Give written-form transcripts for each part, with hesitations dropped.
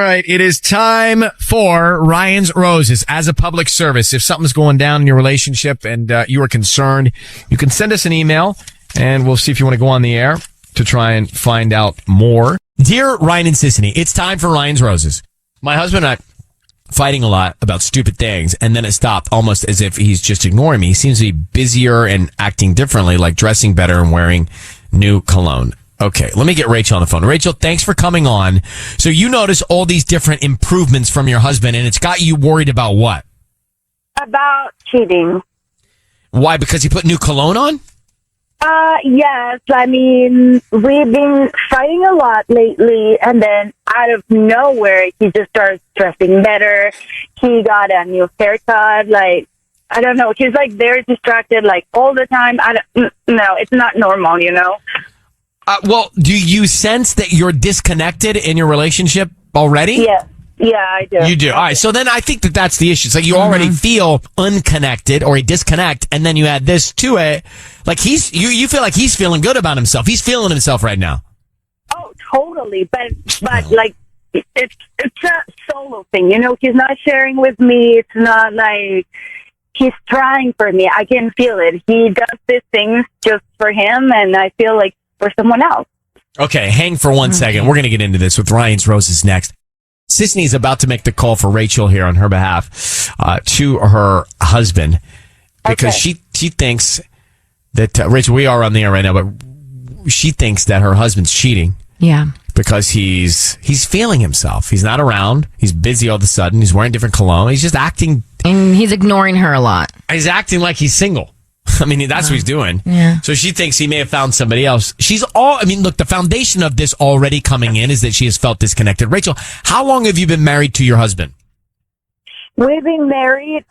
right, it is time for Ryan's Roses. As a public service, if something's going down in your relationship and you are concerned, you can send us an email and we'll see if you want to go on the air to try and find out more. Dear Ryan and Sissany, it's time for Ryan's Roses. My husband and I fighting a lot about stupid things, and then it stopped almost as if he's just ignoring me. He seems to be busier and acting differently, like dressing better and wearing new cologne. Okay, let me get Rachel on the phone. Rachel, thanks for coming on. So you notice all these different improvements from your husband, and it's got you worried about what? About cheating. Why? Because he put new cologne on? Yes. I mean, we've been fighting a lot lately, and then out of nowhere, he just starts dressing better. He got a new haircut. Like, I don't know. He's like very distracted, like all the time. No, it's not normal, you know? Well, do you sense that you're disconnected in your relationship already? Yeah. Yeah, I do. You do. All right. So then I think that that's the issue. It's like you already feel unconnected or a disconnect, and then you add this to it. Like you feel like he's feeling good about himself. He's feeling himself right now. Oh, totally. But like, it's a solo thing, you know? He's not sharing with me. It's not like he's trying for me. I can feel it. He does these things just for him, and I feel like for someone else. Okay, hang for 1 second. We're going to get into this with Ryan's Roses next. Sisney's about to make the call for Rachel here on her behalf to her husband because she thinks that Rachel, we are on the air right now, but she thinks that her husband's cheating. Yeah. Because he's feeling himself. He's not around. He's busy all of a sudden. He's wearing different cologne. He's just acting. And he's ignoring her a lot. He's acting like he's single. I mean, that's what he's doing. Yeah. So she thinks he may have found somebody else. Look, the foundation of this already coming in is that she has felt disconnected. Rachel, how long have you been married to your husband? We've been married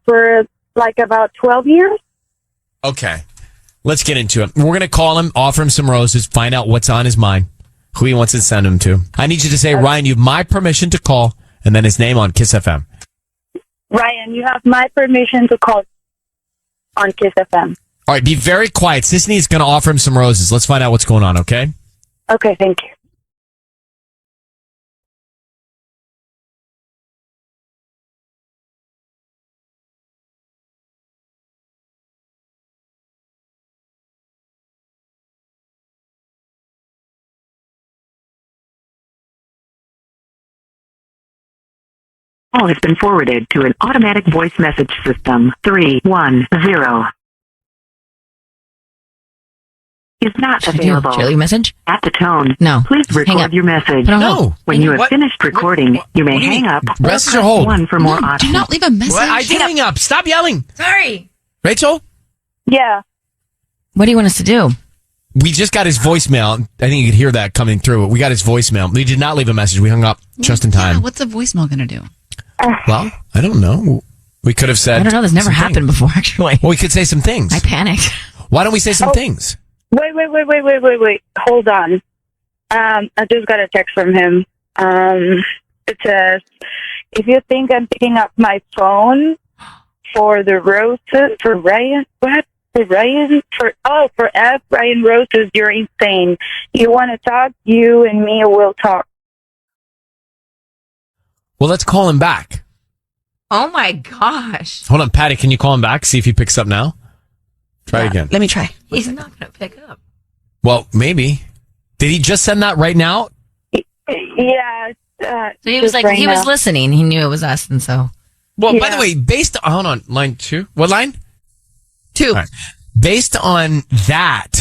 for like about 12 years. Okay. Let's get into it. We're going to call him, offer him some roses, find out what's on his mind, who he wants to send them to. I need you to say, Ryan, you have my permission to call, and then his name on Kiss FM. Ryan, you have my permission to call on Kiss FM. All right, be very quiet. Sisney is going to offer him some roses. Let's find out what's going on, okay? Okay, thank you. Call has been forwarded to an automatic voice message system. 310 is not available. Should I leave a message? At the tone, No. please Hang record up. your message. No. When you have What? finished recording, you may hang up or Message or press hold? 1 for more Do options. not leave a message. What? I did hang up. Stop yelling. Sorry. Rachel, Yeah. What do you want us to do? we just got his voicemail. I think you could hear that coming through. We got his voicemail. We did not leave a message. We hung up just in time. Yeah, what's a voicemail going to do? Well, I don't know. We could have said. I don't know. This never some happened things. before, actually. Well, we could say some things. I panicked. Why don't we say some things? Wait. Hold on. I just got a text from him. It says, if you think I'm picking up my phone for the roses, for Ryan, what? For Ryan? For F, Ryan Roses, you're insane. You want to talk? You and me will talk. Well, let's call him back. Oh my gosh. Hold on, Patty. Can you call him back? See if he picks up now. Try again. Let me try. He's not going to pick up. Well, maybe. Did he just send that right now? Yeah. So he was like, he was listening. He knew it was us, and so. Well, by the way, hold on, line 2. What line? 2. All right. Based on that,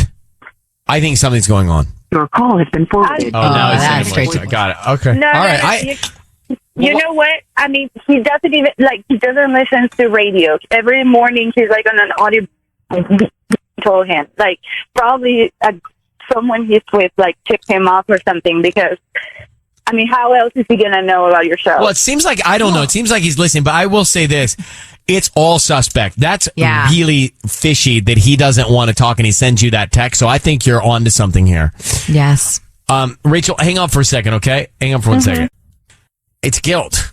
I think something's going on. Your call has been forwarded. Now it's that's sending straight voicemail. to Got it. Okay. No, All no, right. no, you know what? I mean, he doesn't even, he doesn't listen to radio. Every morning he's like on an audio, told him. Like, probably someone he's with, tipped him off or something because, I mean, how else is he going to know about your show? Well, it seems like, I don't know. It seems like he's listening, but I will say this. It's all suspect. That's really fishy that he doesn't want to talk and he sends you that text. So I think you're on to something here. Yes. Rachel, hang on for a second, okay? Hang on for 1 second. It's guilt.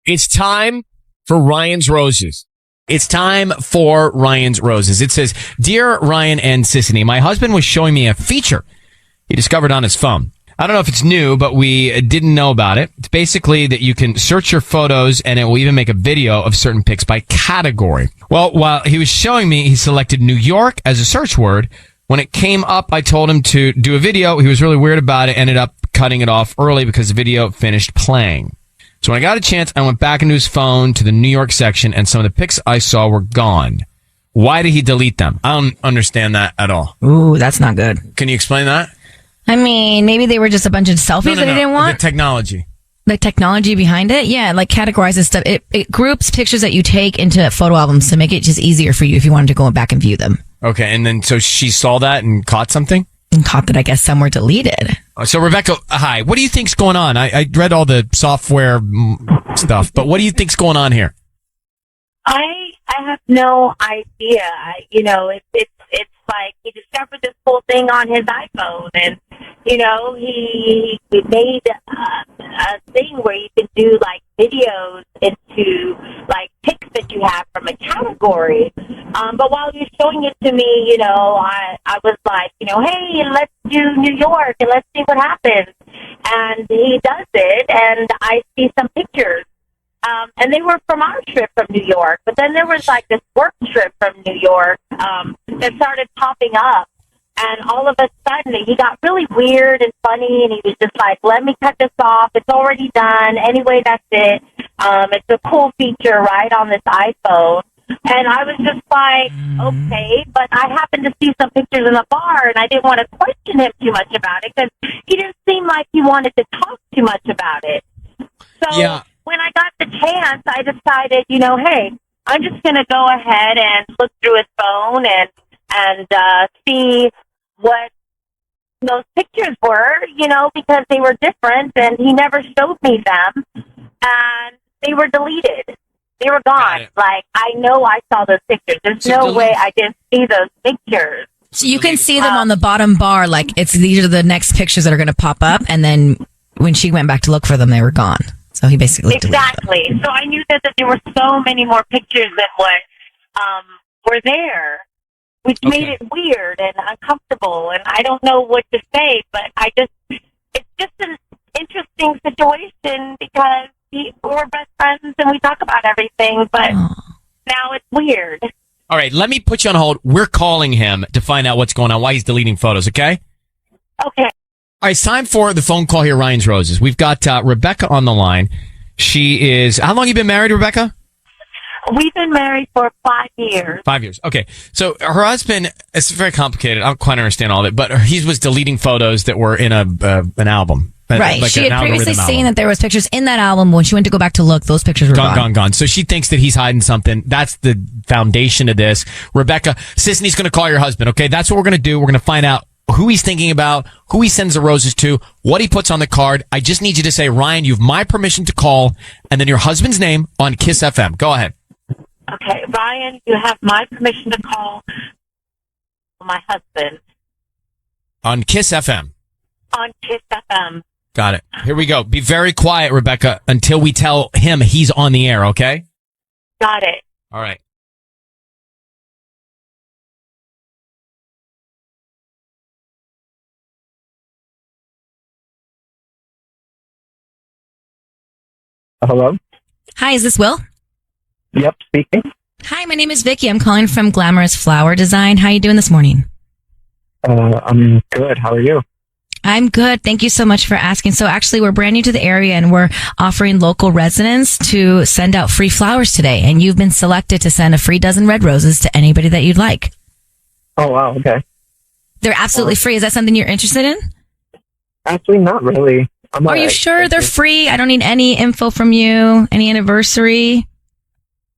It's time for Ryan's Roses. It's time for Ryan's Roses. It says, Dear Ryan and Sissany, my husband was showing me a feature he discovered on his phone. I don't know if it's new, but we didn't know about it. It's basically that you can search your photos and it will even make a video of certain pics by category. Well, while he was showing me, he selected New York as a search word. When it came up, I told him to do a video. He was really weird about it, ended up cutting it off early because the video finished playing. So when I got a chance, I went back into his phone to the New York section, and some of the pics I saw were gone. Why did he delete them? I don't understand that at all. Ooh, that's not good. Can you explain that? I mean, maybe they were just a bunch of selfies that he didn't want. The technology. The technology behind it? Yeah, like categorizes stuff. It groups pictures that you take into photo albums to make it just easier for you if you wanted to go back and view them. Okay, and then so she saw that and caught something? And caught that, I guess, some were deleted. So, Rebecca, hi. What do you think's going on? I read all the software stuff, but what do you think's going on here? I have no idea. It's like he discovered this whole thing on his iPhone, and he made a thing where you can do like videos into like pics that you have from a category. But while he was showing it to me, I was like, hey, let's do New York and let's see what happens. And he does it, and I see some pictures. And they were from our trip from New York. But then there was like this work trip from New York that started popping up. And all of a sudden, he got really weird and funny, and he was just like, let me cut this off. It's already done. Anyway, that's it. It's a cool feature right on this iPhone. And I was just like, okay. But I happened to see some pictures in the bar, and I didn't want to question him too much about it because he didn't seem like he wanted to talk too much about it. So Yeah. When I got the chance, I decided, hey, I'm just going to go ahead and look through his phone and see what those pictures were, because they were different, and he never showed me them, and they were deleted. They were gone. Like, I know I saw those pictures. There's no way I didn't see those pictures. So you can see them on the bottom bar, like these are the next pictures that are going to pop up, and then when she went back to look for them, they were gone. So he basically exactly. So I knew that there were so many more pictures that were there, which made it weird and uncomfortable. And I don't know what to say, but it's just an interesting situation because we're best friends and we talk about everything, but now it's weird. All right, let me put you on hold. We're calling him to find out what's going on, why he's deleting photos, okay? Okay. All right, it's time for the phone call here, Ryan's Roses. We've got Rebecca on the line. She is... How long have you been married, Rebecca? We've been married for 5 years. 5 years. Okay. So her husband... It's very complicated. I don't quite understand all of it, but he was deleting photos that were in an album. Right. Like she had previously seen that there was pictures in that album. When she went to go back to look, those pictures were gone. So she thinks that he's hiding something. That's the foundation of this. Rebecca, Sisney's going to call your husband, okay? That's what we're going to do. We're going to find out who he's thinking about, who he sends the roses to, what he puts on the card. I just need you to say, Ryan, you have my permission to call, and then your husband's name on Kiss FM. Go ahead. Okay, Ryan, you have my permission to call my husband. On Kiss FM. On Kiss FM. Got it. Here we go. Be very quiet, Rebecca, until we tell him he's on the air, okay? Got it. All right. Hello? Hi, is this Will? Yep, speaking. Hi, my name is Vicky. I'm calling from Glamorous Flower Design. How are you doing this morning? I'm good. How are you? I'm good. Thank you so much for asking. So actually, we're brand new to the area and we're offering local residents to send out free flowers today. And you've been selected to send a free dozen red roses to anybody that you'd like. Oh, wow. Okay. They're absolutely free. Is that something you're interested in? Actually, not really. Are you sure they're free? I don't need any info from you, any anniversary,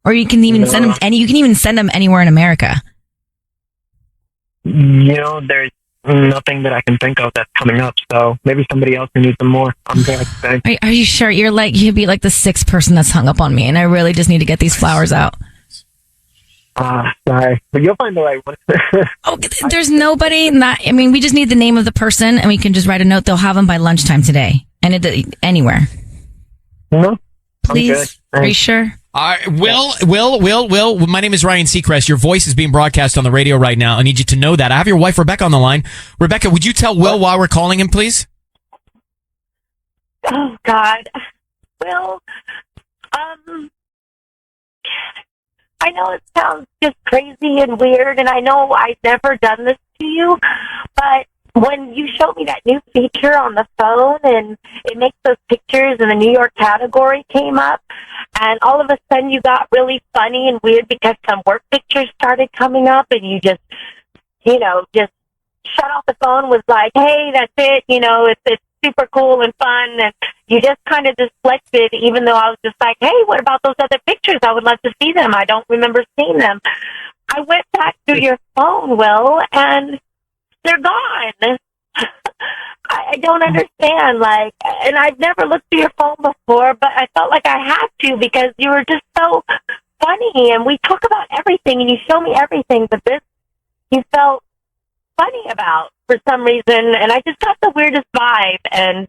or you can even send them you can even send them anywhere in America. There's nothing that I can think of that's coming up, so maybe somebody else can use them more. I'm going to say. Are you sure? You'd be like the sixth person that's hung up on me, and I really just need to get these flowers out. Sorry, but you'll find the right one. Oh, there's nobody. We just need the name of the person, and we can just write a note. They'll have them by lunchtime today, and anywhere. No. please? good. Are you sure? Will. My name is Ryan Seacrest. Your voice is being broadcast on the radio right now. I need you to know that. I have your wife, Rebecca, on the line. Rebecca, would you tell Will why we're calling him, please? Oh, God. Well, I know it sounds just crazy and weird, and I know I've never done this to you, but when you showed me that new feature on the phone and it makes those pictures and the New York category came up, and all of a sudden you got really funny and weird because some work pictures started coming up, and you just shut off the phone, was like, hey, that's it, it's super cool and fun, and you just kind of deflected, even though I was just like, hey, what about those other pictures? I would love to see them. I don't remember seeing them. I went back through your phone, Will, and they're gone. I don't understand, and I've never looked through your phone before, but I felt like I had to because you were just so funny, and we talk about everything, and you show me everything, but this you felt funny about for some reason, and I just got the weirdest vibe, and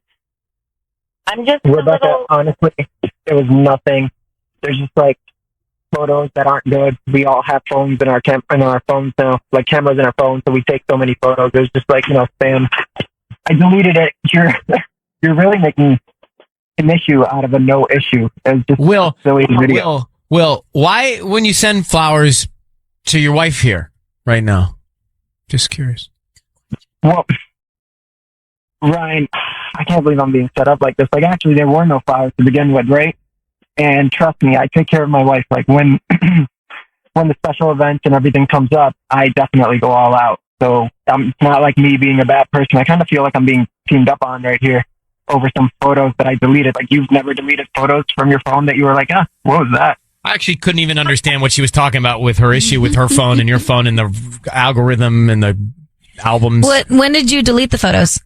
I'm just Rebecca, honestly, there was nothing. There's just photos that aren't good. We all have phones in our phones now, cameras in our phones, so we take so many photos. There's just spam. I deleted it. You're really making an issue out of a no issue. It's just a silly video. Will, why when you send flowers to your wife here right now? Just curious. Well, Ryan, I can't believe I'm being set up like this. Actually, there were no flowers to begin with, right? And trust me, I take care of my wife. When when the special events and everything comes up, I definitely go all out. So it's not like me being a bad person. I kind of feel like I'm being teamed up on right here over some photos that I deleted. You've never deleted photos from your phone that you were like, what was that? I actually couldn't even understand what she was talking about with her issue with her phone and your phone and the algorithm and the albums. When did you delete the photos?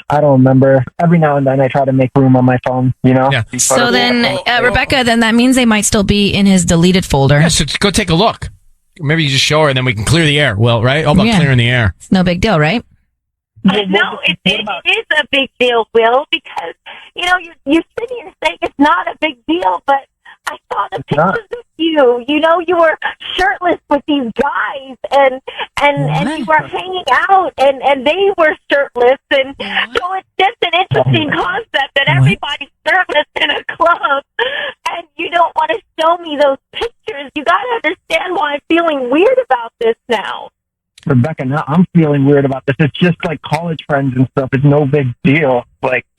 I don't remember. Every now and then I try to make room on my phone, Yeah. So then, Rebecca, then that means they might still be in his deleted folder. Yeah, so go take a look. Maybe you just show her and then we can clear the air. Well, right? All about clearing the air. It's no big deal, right? No, it is a big deal, Will, because, you're sitting here saying it's not a big deal, but I saw the pictures of you. You were shirtless with these guys, and you were hanging out, and they were shirtless, and so it's just an interesting concept that everybody's shirtless in a club, and you don't want to show me those pictures. You got to understand why I'm feeling weird about this now. Rebecca, now I'm feeling weird about this. It's just college friends and stuff. It's no big deal.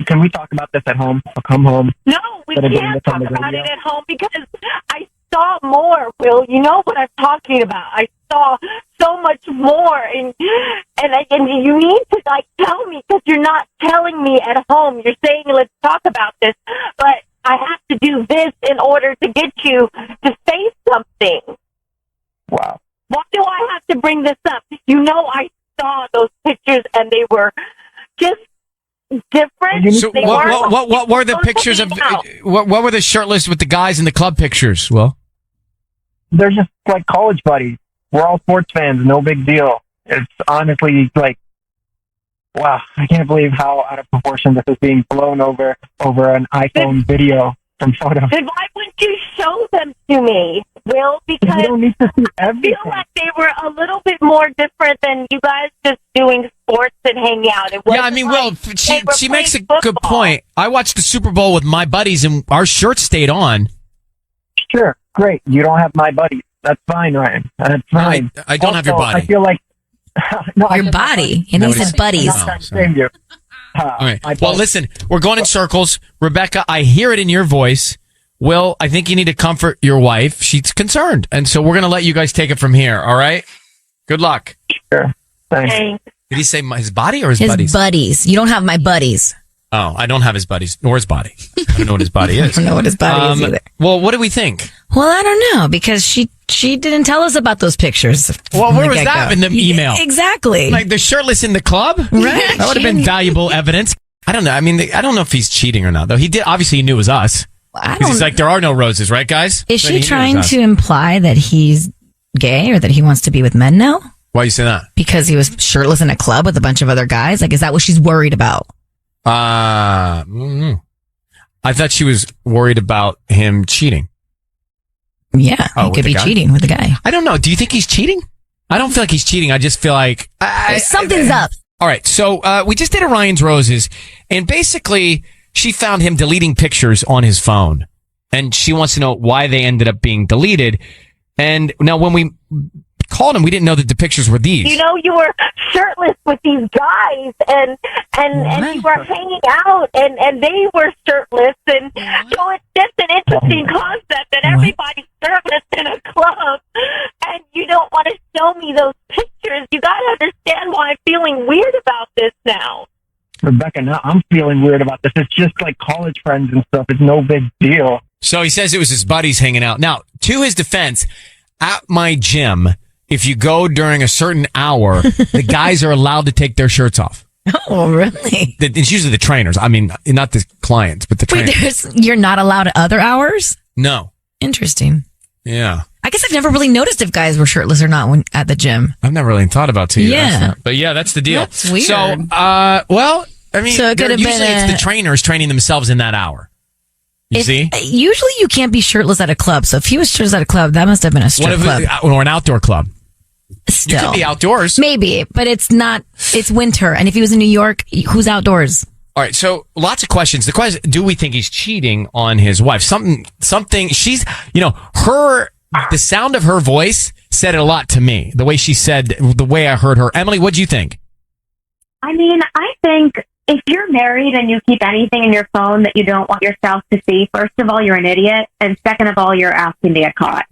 Can we talk about this at home? I'll come home. No, we can't talk about it at home because I saw more, Will. You know what I'm talking about. I saw so much more, and you need to tell me because you're not telling me at home. You're saying let's talk about this, but I have to do this in order to get you to say something. Wow. Why do I have to bring this up? I saw those pictures and they were just different. So what were the pictures of? What were the shirtless with the guys in the club pictures? Well, they're just college buddies. We're all sports fans. No big deal. It's honestly wow. I can't believe how out of proportion this is being blown over an iPhone video from photos. Then why wouldn't you show them to me, Will? Because you don't need to see everything. I feel like they were a little bit more different than you guys just doing sports and hanging out. Will, she makes a good point. I watched the Super Bowl with my buddies and our shirts stayed on. Sure, great. You don't have my buddies. That's fine, Ryan. That's fine. I don't have your body. I feel like your body. And he said buddies. All right. Well, listen, we're going in circles. Rebecca, I hear it in your voice. Will, I think you need to comfort your wife. She's concerned. And so we're going to let you guys take it from here. All right? Good luck. Sure. Thanks. Did he say his body or his buddies? His buddies. You don't have my buddies. Oh, I don't have his buddies, nor his body. I don't know what his body is. I don't know what his body is either. Well, what do we think? Well, I don't know, because she didn't tell us about those pictures. Well, where was that in the email? Exactly. The shirtless in the club? Right. That would have been valuable evidence. I don't know. I mean, I don't know if he's cheating or not, though. He did. Obviously, he knew it was us. He's there are no roses, right, guys? Is she trying to imply that he's gay or that he wants to be with men now? Why you say that? Because he was shirtless in a club with a bunch of other guys? Is that what she's worried about? I thought she was worried about him cheating. Yeah, Oh, he with could the be guy? cheating with a guy. I don't know. Do you think he's cheating? I don't feel like he's cheating. I just feel like Something's up. All right. So we just did a Ryan's Roses, and basically she found him deleting pictures on his phone, and she wants to know why they ended up being deleted. And now when we called him, we didn't know that the pictures were these. You know, you were shirtless with these guys, and you were hanging out, and they were shirtless, and so it's just an interesting concept that everybody's shirtless in a club, and you don't want to show me those pictures. You got to understand why I'm feeling weird about this now. Rebecca, now I'm feeling weird about this. It's just like college friends and stuff. It's no big deal. So he says it was his buddies hanging out. Now, to his defense, at my gym, if you go during a certain hour, the guys are allowed to take their shirts off. Oh, really? It's usually the trainers. I mean, not the clients, but the Wait, trainers. you're not allowed at other hours? No. Interesting. Yeah. I guess I've never really noticed if guys were shirtless or not when at the gym. I've never really thought about it. Yeah. But yeah, that's the deal. That's weird. So, well, I mean, So it could have usually been it's the trainers training themselves in that hour. You see? Usually you can't be shirtless at a club. So if he was shirtless at a club, that must have been a strip club. Or an outdoor club? Still. You could be outdoors. Maybe, but it's not, it's winter. And if he was in New York, who's outdoors? All right, so lots of questions. The question, do we think he's cheating on his wife? Something, she's, the sound of her voice said it a lot to me. The way she said, the way I heard her. Emily, what do you think? I mean, I think if you're married and you keep anything in your phone that you don't want your spouse to see, first of all, you're an idiot, and second of all, you're asking to get caught.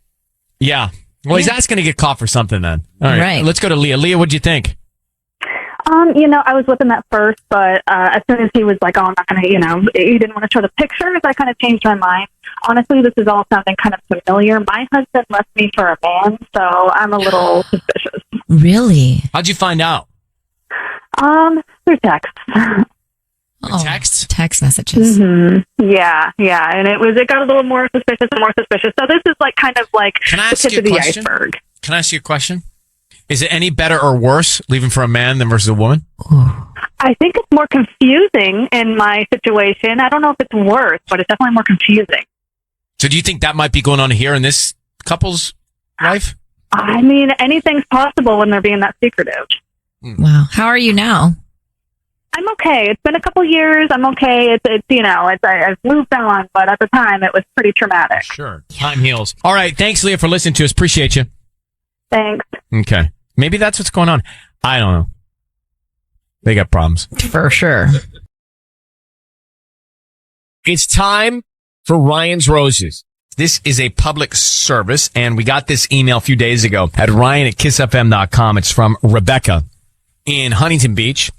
Yeah. Well, he's asking to get caught for something then. All right. Let's go to Leah. Leah, what do you think? I was with him at first, but as soon as he was like, oh, I'm not going to, he didn't want to show the pictures, I kind of changed my mind. Honestly, this is all sounding kind of familiar. My husband left me for a man, so I'm a little suspicious. Really? How'd you find out? Through text. Texts? Text messages. Mm-hmm. Yeah, and it got a little more suspicious and more suspicious. So this is like kind of like Can I the ask tip you a of the question? iceberg. Can I ask you a question? Is it any better or worse leaving for a man than versus a woman? I think it's more confusing in my situation. I don't know if it's worse, but it's definitely more confusing. So do you think that might be going on here in this couple's life? I mean, anything's possible when they're being that secretive. Wow. How are you now? I'm okay. It's been a couple years. I'm okay. I've moved on, but at the time it was pretty traumatic. Sure. Time heals. All right. Thanks, Leah, for listening to us. Appreciate you. Thanks. Okay. Maybe that's what's going on. I don't know. They got problems. For sure. It's time for Ryan's Roses. This is a public service, and we got this email a few days ago at ryan@kissfm.com. It's from Rebecca in Huntington Beach.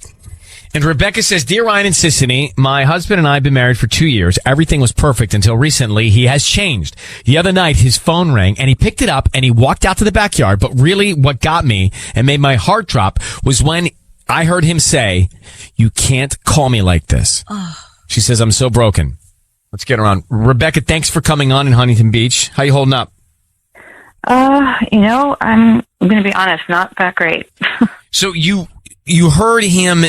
And Rebecca says, Dear Ryan and Sissany, my husband and I have been married for 2 years. Everything was perfect until recently. He has changed. The other night, his phone rang and he picked it up and he walked out to the backyard. But really what got me and made my heart drop was when I heard him say, you can't call me like this. She says, I'm so broken. Let's get her on. Rebecca, thanks for coming on in Huntington Beach. How you holding up? I'm going to be honest, not that great. So you heard him,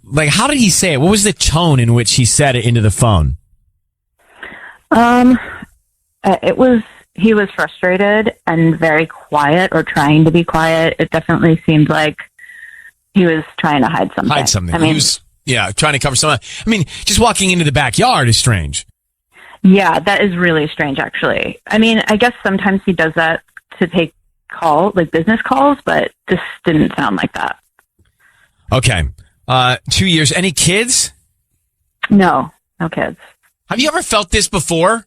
like, how did he say it? What was the tone in which he said it into the phone? He was frustrated and very quiet, or trying to be quiet. It definitely seemed like he was trying to hide something. I mean, he was, trying to cover something. I mean, just walking into the backyard is strange. Yeah, that is really strange, actually. I mean, I guess sometimes he does that to take business calls, but this didn't sound like that. Okay. 2 years. Any kids? No kids. Have you ever felt this before?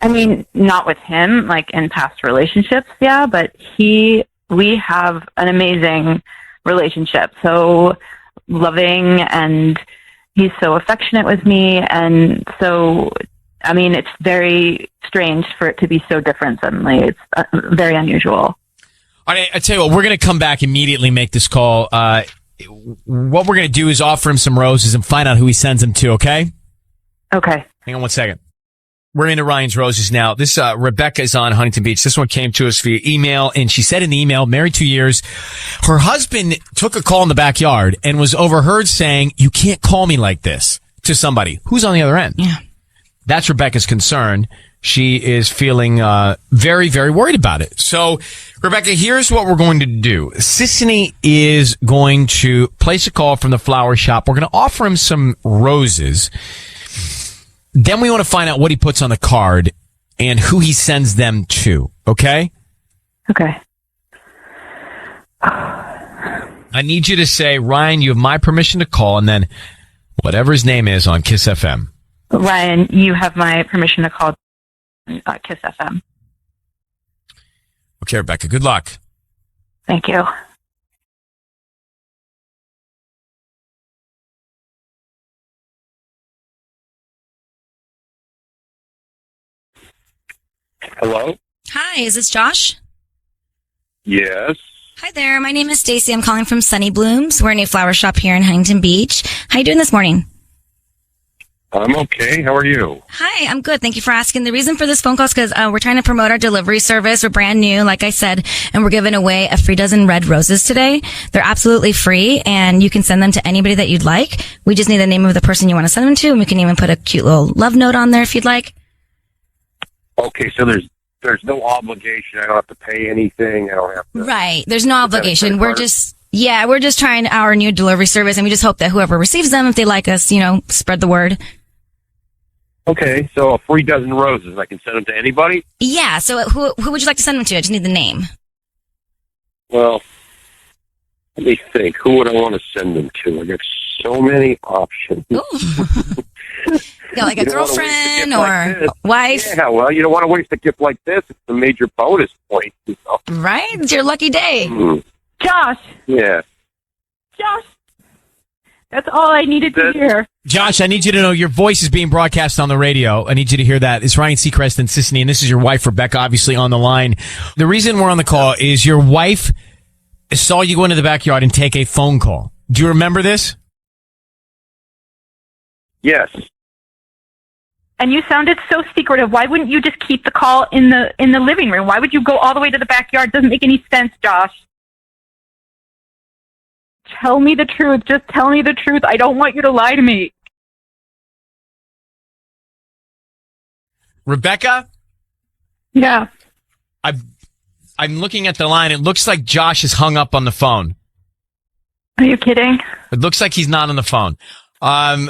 I mean, not with him, like in past relationships, yeah, but we have an amazing relationship. So loving, and he's so affectionate with me. And so, I mean, it's very strange for it to be so different suddenly. It's very unusual. All right, I tell you what, we're going to come back immediately, make this call. What we're going to do is offer him some roses and find out who he sends them to, okay? Okay. Hang on one second. We're into Ryan's Roses now. This, Rebecca is on Huntington Beach. This one came to us via email, and she said in the email, married 2 years, her husband took a call in the backyard and was overheard saying, you can't call me like this, to somebody. Who's on the other end? Yeah. That's Rebecca's concern. She is feeling very, very worried about it. So, Rebecca, here's what we're going to do. Sissany is going to place a call from the flower shop. We're going to offer him some roses. Then we want to find out what he puts on the card and who he sends them to. Okay? Okay. I need you to say, Ryan, you have my permission to call, and then whatever his name is on Kiss FM. Ryan, you have my permission to call Kiss FM. Okay, Rebecca, good luck. Thank you. Hello? Hi, is this Josh? Yes. Hi there. My name is Stacy. I'm calling from Sunny Blooms. We're a new flower shop here in Huntington Beach. How you doing this morning? I'm okay. How are you? Hi, I'm good. Thank you for asking. The reason for this phone call is because we're trying to promote our delivery service. We're brand new, like I said, and we're giving away a free dozen red roses today. They're absolutely free, and you can send them to anybody that you'd like. We just need the name of the person you want to send them to, and we can even put a cute little love note on there if you'd like. Okay, so there's no obligation. I don't have to pay anything. I don't have to. Right. There's no obligation. We're just trying our new delivery service, and we just hope that whoever receives them, if they like us, spread the word. Okay, so a free dozen roses. I can send them to anybody? Yeah. So who would you like to send them to? I just need the name. Well, let me think. Who would I want to send them to? I got so many options. Yeah, like a girlfriend or like wife. Yeah, well, you don't want to waste a gift like this. It's a major bonus point. Right? It's your lucky day. Josh. Yeah. Josh. That's all I needed to hear. Josh, I need you to know your voice is being broadcast on the radio. I need you to hear that. It's Ryan Seacrest and Sissany, and this is your wife, Rebecca, obviously on the line. The reason we're on the call is your wife saw you go into the backyard and take a phone call. Do you remember this? Yes. And you sounded so secretive. Why wouldn't you just keep the call in the living room? Why would you go all the way to the backyard? Doesn't make any sense, Josh. Tell me the truth. Just tell me the truth. I don't want you to lie to me. Rebecca? Yeah. I'm looking at the line. It looks like Josh is hung up on the phone. Are you kidding? It looks like he's not on the phone. I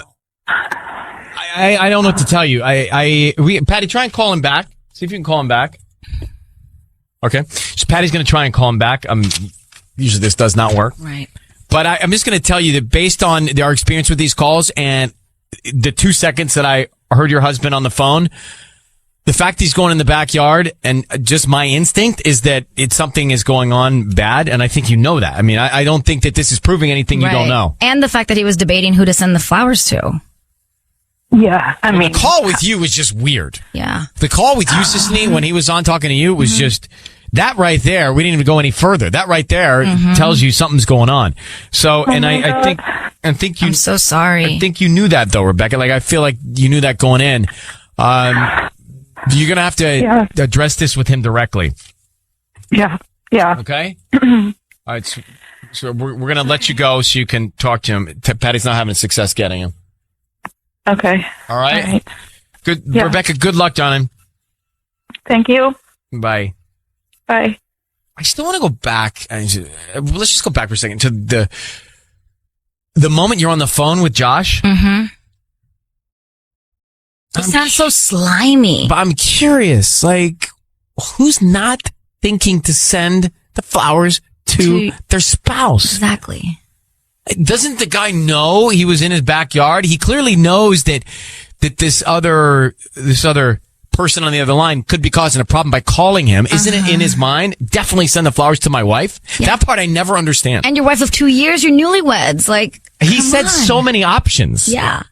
don't know what to tell you. Patty, try and call him back. See if you can call him back. Okay. So Patty's going to try and call him back. Usually this does not work. Right. But I'm just going to tell you that based on our experience with these calls and the 2 seconds that I heard your husband on the phone, the fact he's going in the backyard and just my instinct is that something is going on bad. And I think you know that. I mean, I don't think that this is proving anything you don't know. And the fact that he was debating who to send the flowers to. Yeah. I mean, the call with you was just weird. Yeah. The call with you, Sissany, when he was on talking to you was just that right there. We didn't even go any further. That right there tells you something's going on. So, and I think you. I'm so sorry. I think you knew that though, Rebecca. Like I feel like you knew that going in. You're gonna have to address this with him directly. Yeah. Yeah. Okay. All right. So we're gonna let you go so you can talk to him. Patty's not having success getting him. Okay. All right. All right. Good, Yeah. Rebecca. Good luck, John. Thank you. Bye. Bye. I still want to go back. Let's just go back for a second to the moment you're on the phone with Josh. Mm-hmm. It sounds so slimy. But I'm curious, like, who's not thinking to send the flowers to their spouse? Exactly. Doesn't the guy know he was in his backyard? He clearly knows that this other person on the other line could be causing a problem by calling him. Isn't it in his mind? Definitely send the flowers to my wife. Yeah. That part I never understand. And your wife of 2 years, you're newlyweds. Like, he said so many options. Yeah.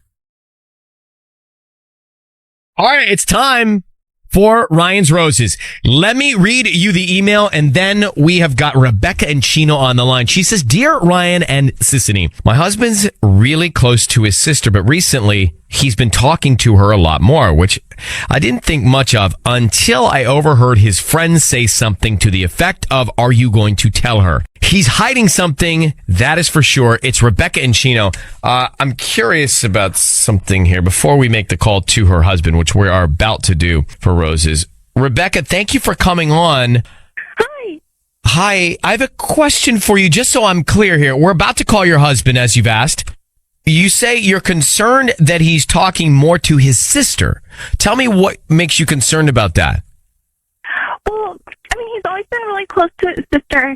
All right, it's time for Ryan's Roses. Let me read you the email, and then we have got Rebecca and Chino on the line. She says, Dear Ryan and Sissany, my husband's really close to his sister, but recently he's been talking to her a lot more, which I didn't think much of until I overheard his friends say something to the effect of, "Are you going to tell her?" He's hiding something, that is for sure. It's Rebecca and Chino. I'm curious about something here before we make the call to her husband, which we are about to do for Roses. Rebecca, thank you for coming on. Hi, I have a question for you, just so I'm clear here. We're about to call your husband, as you've asked. You say you're concerned that he's talking more to his sister. Tell me what makes you concerned about that. Well, I mean, he's always been really close to his sister,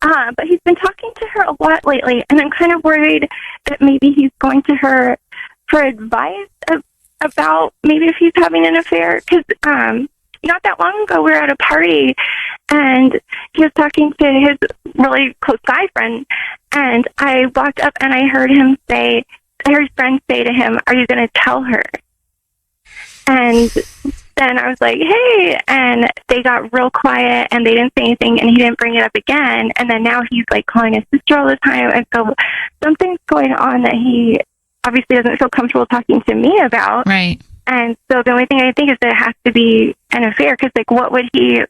but he's been talking to her a lot lately, and I'm kind of worried that maybe he's going to her for advice about maybe if he's having an affair, because not that long ago we were at a party, and he was talking to his really close guy friend, and I walked up and I heard his friend say to him, "Are you going to tell her?" And then I was like, "Hey," and they got real quiet and they didn't say anything, and he didn't bring it up again. And then now he's like calling his sister all the time, and so something's going on that he obviously doesn't feel comfortable talking to me about. Right. And so the only thing I think is that it has to be an affair, because like, what would he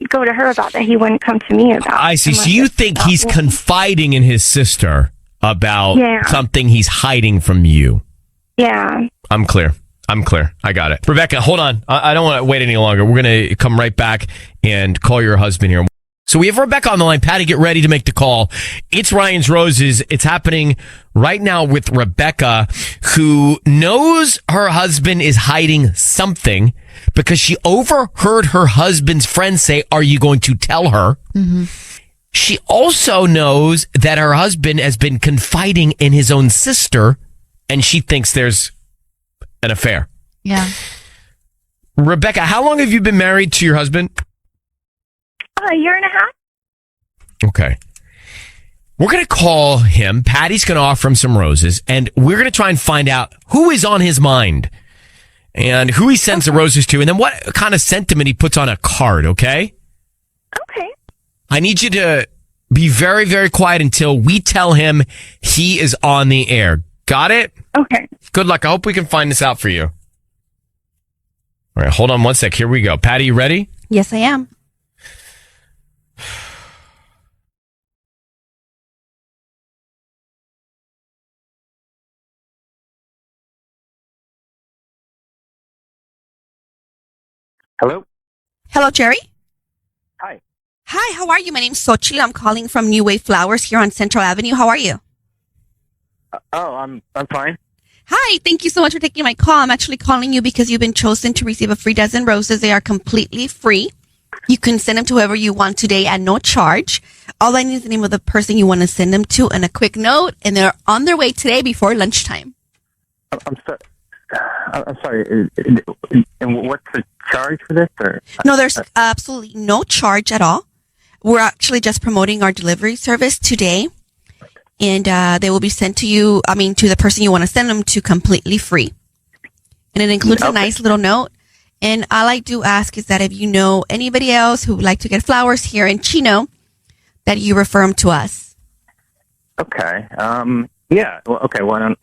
go to her about that he wouldn't come to me about? I see. So you think he's confiding in his sister about something he's hiding from you? Yeah. I'm clear. I got it. Rebecca, hold on. I don't want to wait any longer. We're going to come right back and call your husband here. So we have Rebecca on the line. Patty, get ready to make the call. It's Ryan's Roses. It's happening right now with Rebecca, who knows her husband is hiding something because she overheard her husband's friend say, "Are you going to tell her?" Mm-hmm. She also knows that her husband has been confiding in his own sister, and she thinks there's an affair. Yeah. Rebecca, how long have you been married to your husband? A year and a half. Okay. We're going to call him. Patty's going to offer him some roses, and we're going to try and find out who is on his mind and who he sends the roses to, and then what kind of sentiment he puts on a card, okay? Okay. I need you to be very, very quiet until we tell him he is on the air. Got it? Okay. Good luck. I hope we can find this out for you. All right, hold on one sec. Here we go. Patty, you ready? Yes, I am. Hello? Hello, Jerry. Hi. Hi, how are you? My name's Xochitl. I'm calling from New Wave Flowers here on Central Avenue. How are you? I'm fine. Hi, thank you so much for taking my call. I'm actually calling you because you've been chosen to receive a free dozen roses. They are completely free. You can send them to whoever you want today at no charge. All I need is the name of the person you want to send them to and a quick note, and they're on their way today before lunchtime. I'm sorry. I'm sorry. And what's the charge for this? Or No, there's absolutely no charge at all. We're actually just promoting our delivery service today, and they will be sent to you, to the person you want to send them to, completely free. And it includes a nice little note. And all I do ask is that if you know anybody else who would like to get flowers here in Chino, that you refer them to us. Okay. Yeah. Well, okay. Why don't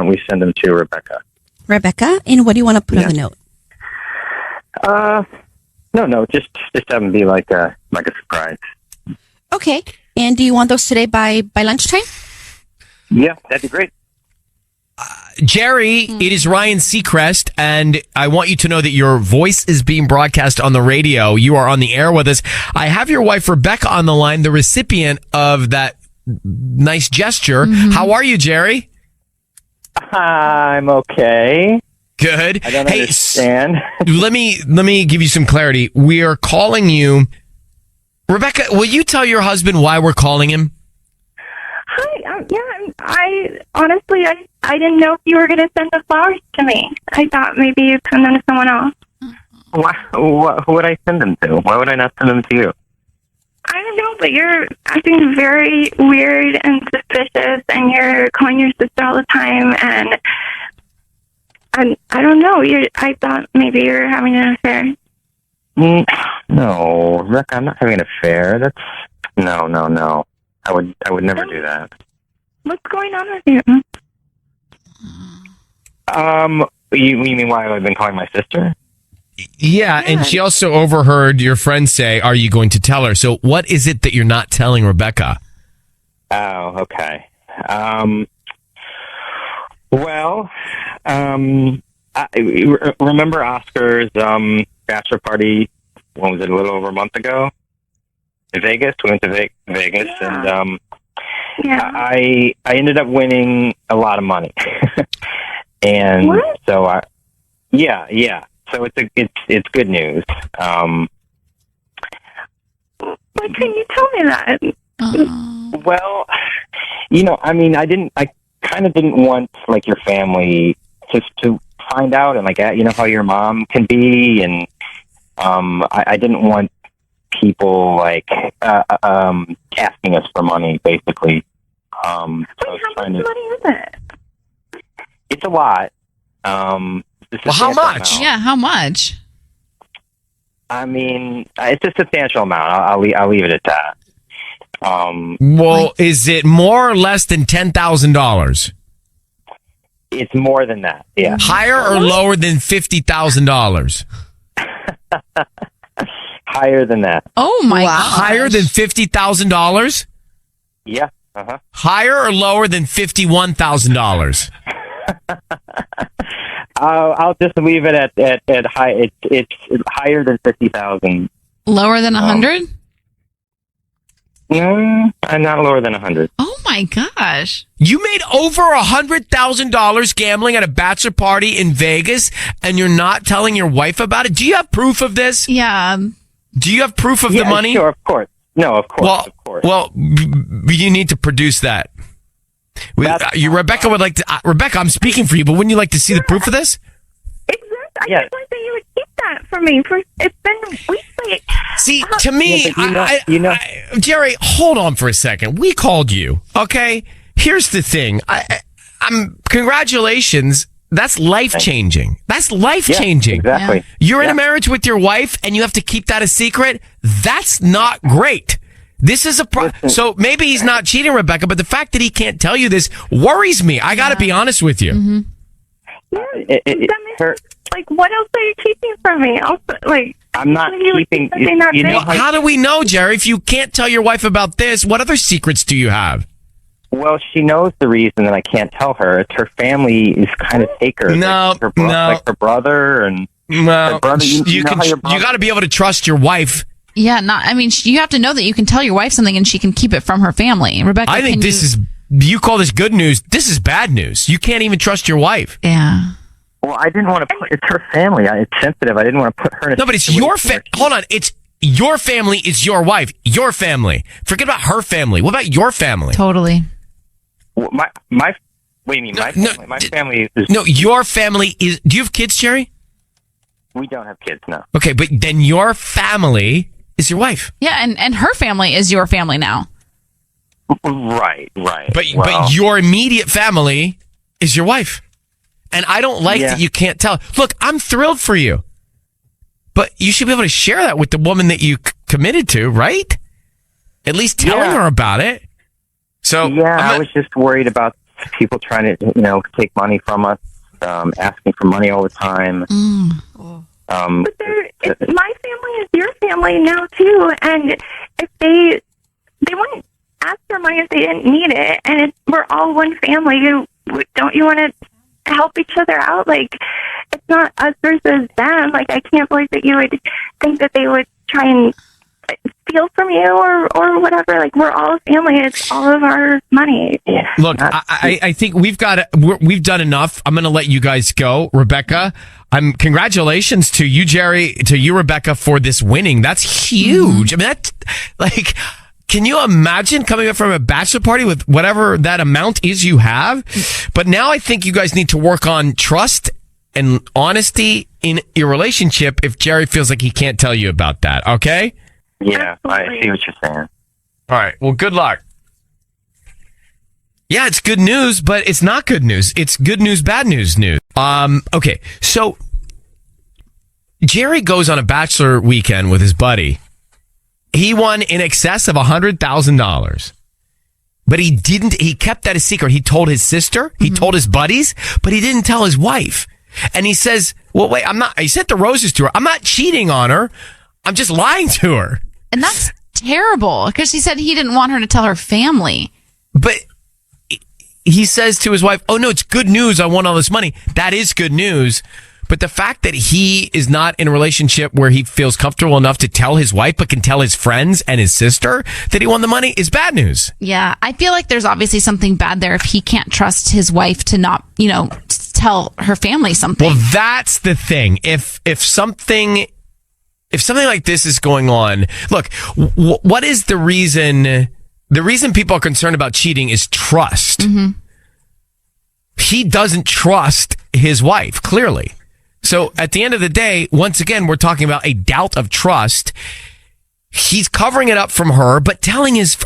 we send them to Rebecca? Rebecca, and what do you want to put on the note? No. Just have them be like a surprise. Okay. And do you want those today by lunchtime? Yeah, that'd be great. Jerry, it is Ryan Seacrest, and I want you to know that your voice is being broadcast on the radio. You are on the air with us. I have your wife, Rebecca, on the line, the recipient of that nice gesture. Mm-hmm. How are you, Jerry? I'm okay. Good. I don't understand. let me give you some clarity. We are calling you. Rebecca, will you tell your husband why we're calling him? Hi. I honestly, I didn't know if you were going to send the flowers to me. I thought maybe you'd send them to someone else. Who would I send them to? Why would I not send them to you? I don't know, but you're acting very weird and suspicious, and you're calling your sister all the time, and I don't know. I thought maybe you're having an affair. No, Rebecca, I'm not having an affair. That's no. I would never do that. What's going on with you? You mean why I've been calling my sister? Yeah, and she also overheard your friend say, "Are you going to tell her?" So, what is it that you're not telling Rebecca? Oh, okay. I remember Oscar's bachelor party. When was it? A little over a month ago in Vegas. We went to Vegas, and I ended up winning a lot of money, and so So it's good news. Why couldn't you tell me that? Well, I kind of didn't want like your family just to find out, and like how your mom can be, and I didn't want people like asking us for money, basically. How much money is it? It's a lot. Well, how much? Yeah, how much? I mean, it's a substantial amount. I'll leave it at that. Well, is it more or less than $10,000? It's more than that. Yeah. Higher or lower than $50,000? Higher than that. Oh my God! Higher than $50,000? Yeah. Uh-huh. Higher or lower than $51,000? I'll just leave it at high. It's higher than 50,000. Lower than 100? No, I'm not lower than 100. Oh my gosh! You made over $100,000 gambling at a bachelor party in Vegas, and you're not telling your wife about it. Do you have proof of this? Yeah. Do you have proof of the money? Sure, of course. No, of course. Well, you need to produce that. Rebecca would like to. Rebecca, I'm speaking for you, but wouldn't you like to see the proof of this? Exactly. I just wanted that you would keep that for me. It's been weeks. Like, see, to me, Jerry, hold on for a second. We called you, okay? Here's the thing. Congratulations. That's life-changing. That's life-changing. Yeah, exactly. You're in a marriage with your wife, and you have to keep that a secret? That's not great. This is so maybe he's not cheating, Rebecca, but the fact that he can't tell you this worries me. I got to be honest with you. Mm-hmm. Like, what else are you keeping from me? I'm not keeping. How do we know, Jerry? If you can't tell your wife about this, what other secrets do you have? Well, she knows the reason that I can't tell her. It's her family is kind of takers. Like her brother and her brother. You got to be able to trust your wife. Yeah, you have to know that you can tell your wife something and she can keep it from her family. Rebecca, I think you call this good news. This is bad news. You can't even trust your wife. Yeah. Well, I didn't want to put. It's her family. It's sensitive. I didn't want to put her in a. No, but it's your hold on. It's your family. Is your wife. Your family. Forget about her family. What about your family? Totally. Well, my. What do you mean? My family. My family is. No, your family is. Do you have kids, Jerry? We don't have kids. No. Okay, but then your family is your wife. Yeah, and her family is your family now. Right. But your immediate family is your wife. And I don't like that you can't tell. Look, I'm thrilled for you. But you should be able to share that with the woman that you committed to, right? At least telling her about it. So I was just worried about people trying to, take money from us, asking for money all the time. But my family is your family now too, and if they wouldn't ask for money if they didn't need it, and we're all one family. Don't you want to help each other out? Like, it's not us versus them. Like, I can't believe that you would think that they would try and steal from you or whatever. Like, we're all family. It's all of our money. Look, I think we've done enough. I'm going to let you guys go. Rebecca, congratulations to you, Jerry, to you, Rebecca, for this winning. That's huge. I mean, that's like, can you imagine coming up from a bachelor party with whatever that amount is you have? But now I think you guys need to work on trust and honesty in your relationship if Jerry feels like he can't tell you about that. Okay? Yeah, I see what you're saying. All right. Well, good luck. Yeah, it's good news, but it's not good news. It's good news, bad news. Okay. So Jerry goes on a bachelor weekend with his buddy. He won in excess of $100,000. But he kept that a secret. He told his sister, he told his buddies, but he didn't tell his wife. And he says, well, wait, he sent the roses to her. I'm not cheating on her. I'm just lying to her. And that's terrible because he said he didn't want her to tell her family. But he says to his wife, oh, no, it's good news. I want all this money. That is good news. But the fact that he is not in a relationship where he feels comfortable enough to tell his wife, but can tell his friends and his sister that he won the money is bad news. Yeah, I feel like there's obviously something bad there if he can't trust his wife to not, tell her family something. Well, that's the thing. If something like this is going on, look, what is the reason? The reason people are concerned about cheating is trust. Mm-hmm. He doesn't trust his wife, clearly. So at the end of the day, once again, we're talking about a doubt of trust. He's covering it up from her, but he's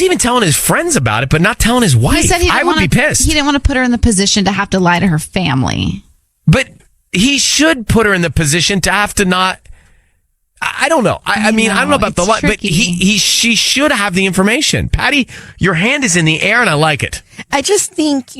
even telling his friends about it, but not telling his wife. He said I would be pissed. He didn't want to put her in the position to have to lie to her family. But he should put her in the position to have to not. I don't know. I mean, I don't know about the lie, but she should have the information. Patty, your hand is in the air, and I like it. I just think,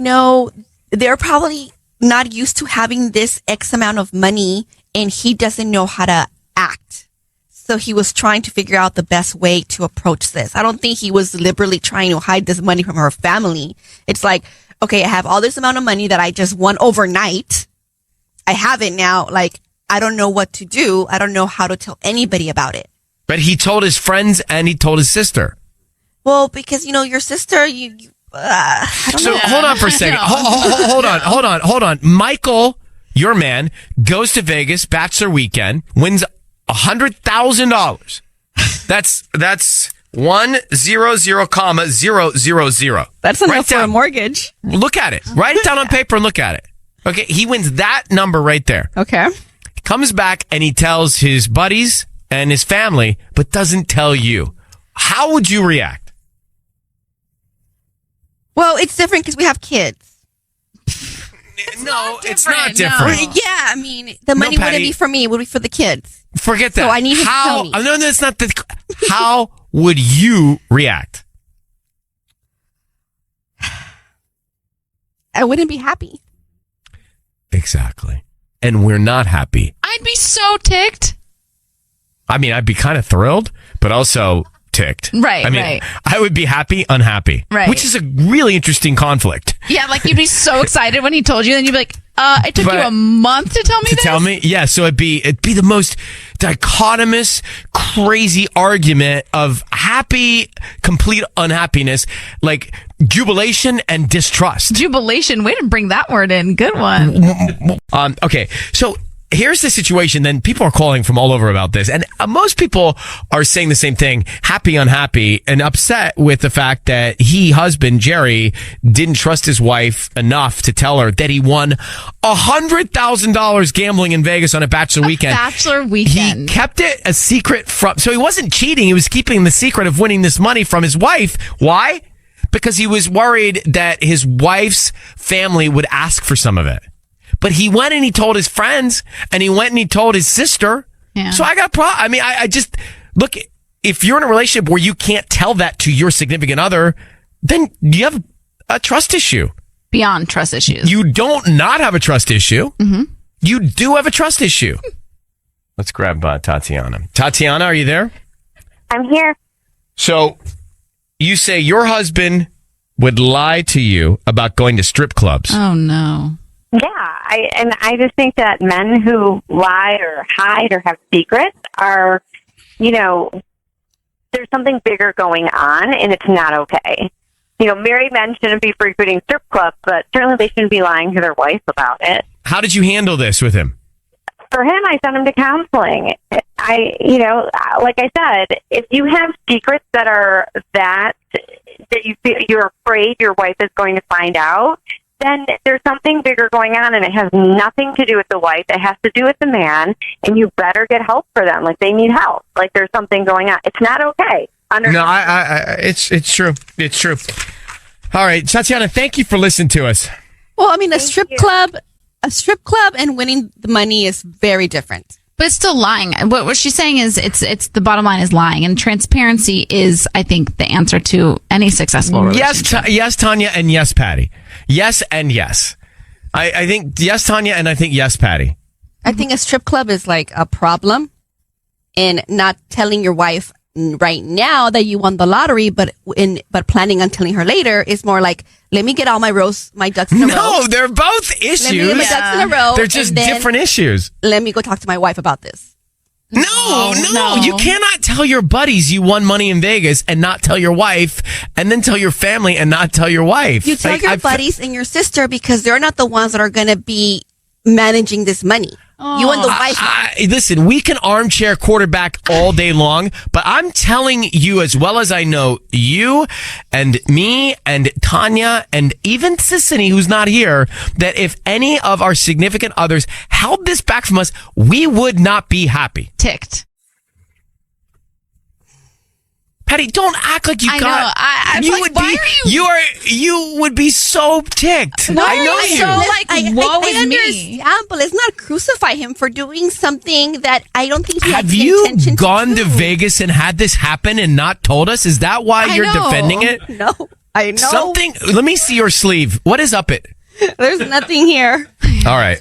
they're probably not used to having this X amount of money, and he doesn't know how to act. So he was trying to figure out the best way to approach this. I don't think he was deliberately trying to hide this money from her family. It's like, okay, I have all this amount of money that I just won overnight. I have it now. Like, I don't know what to do. I don't know how to tell anybody about it. But he told his friends and he told his sister. Well, because, your sister, I don't know. Hold on for a second. Hold on. Michael, your man, goes to Vegas, bachelor weekend, wins $100,000. That's 100,000. That's enough for a mortgage. Look at it. Write it down on paper and look at it. Okay, he wins that number right there. Okay. He comes back and he tells his buddies and his family, but doesn't tell you. How would you react? Well, it's different because we have kids. No, it's not different. No. Yeah, I mean, the money wouldn't be for me; it would be for the kids. Forget that. So I need him to tell me. No, that's not the. How would you react? I wouldn't be happy. Exactly, and we're not happy. I'd be so ticked. I mean, I'd be kind of thrilled, but also ticked. Right, I mean, right. I would be happy, unhappy. Right. Which is a really interesting conflict. Yeah, like you'd be so excited when he told you, then you'd be like, it took you a month to tell me this? Tell me? Yeah, so it'd be the most dichotomous, crazy argument of happy, complete unhappiness, like jubilation and distrust. Jubilation. Way to bring that word in. Good one. Okay, so here's the situation. Then people are calling from all over about this. And most people are saying the same thing, happy, unhappy, and upset with the fact that husband, Jerry, didn't trust his wife enough to tell her that he won $100,000 gambling in Vegas on a bachelor weekend. Bachelor weekend. He kept it a secret so he wasn't cheating. He was keeping the secret of winning this money from his wife. Why? Because he was worried that his wife's family would ask for some of it. But he went and he told his friends, and he went and he told his sister. Yeah. So I got a problem. I mean, I just, look, if you're in a relationship where you can't tell that to your significant other, then you have a trust issue. Beyond trust issues. You don't not have a trust issue. Mm-hmm. You do have a trust issue. Let's grab Tatiana. Tatiana, are you there? I'm here. So you say your husband would lie to you about going to strip clubs. Oh, no. Yeah, I just think that men who lie or hide or have secrets are, there's something bigger going on, and it's not okay. Married men shouldn't be frequenting strip clubs, but certainly they shouldn't be lying to their wife about it. How did you handle this with him? For him, I sent him to counseling. Like I said, if you have secrets that are that you feel you're afraid your wife is going to find out, then there's something bigger going on, and it has nothing to do with the wife. It has to do with the man, and you better get help for them. Like, they need help. Like, there's something going on. It's not okay. No, it's true. It's true. All right, Tatiana, thank you for listening to us. Well, I mean, a strip club and winning the money is very different. But it's still lying. What she's saying is it's the bottom line is lying, and transparency is, I think, the answer to any successful relationship. Yes, Tanya, and yes, Patty. Yes and yes. I think yes, Tanya, and I think yes, Patty. I think a strip club is like a problem in not telling your wife right now that you won the lottery, but planning on telling her later is more like, let me get all my ducks in a row. No, they're both issues. Let me get my ducks in a row. They're just different issues. Let me go talk to my wife about this. No, you cannot tell your buddies you won money in Vegas and not tell your wife, and then tell your family and not tell your wife. You tell your buddies and your sister because they're not the ones that are going to be managing this money. You and the wife. Listen, we can armchair quarterback all day long, but I'm telling you as well as I know you and me and Tanya and even Sissany, who's not here, that if any of our significant others held this back from us, we would not be happy. Ticked. Patty, don't act like you I got. know. I'm you like, would why be. You would be so ticked. Why I know are you you. so like, woe is me? understand, but let's not crucify him for doing something that I don't think he had Have the you intention gone to to do. Vegas and had this happen and not told us? Is that why I you're know. defending it? No, I know. Something. Let me see your sleeve. What is up it? There's nothing here. All right.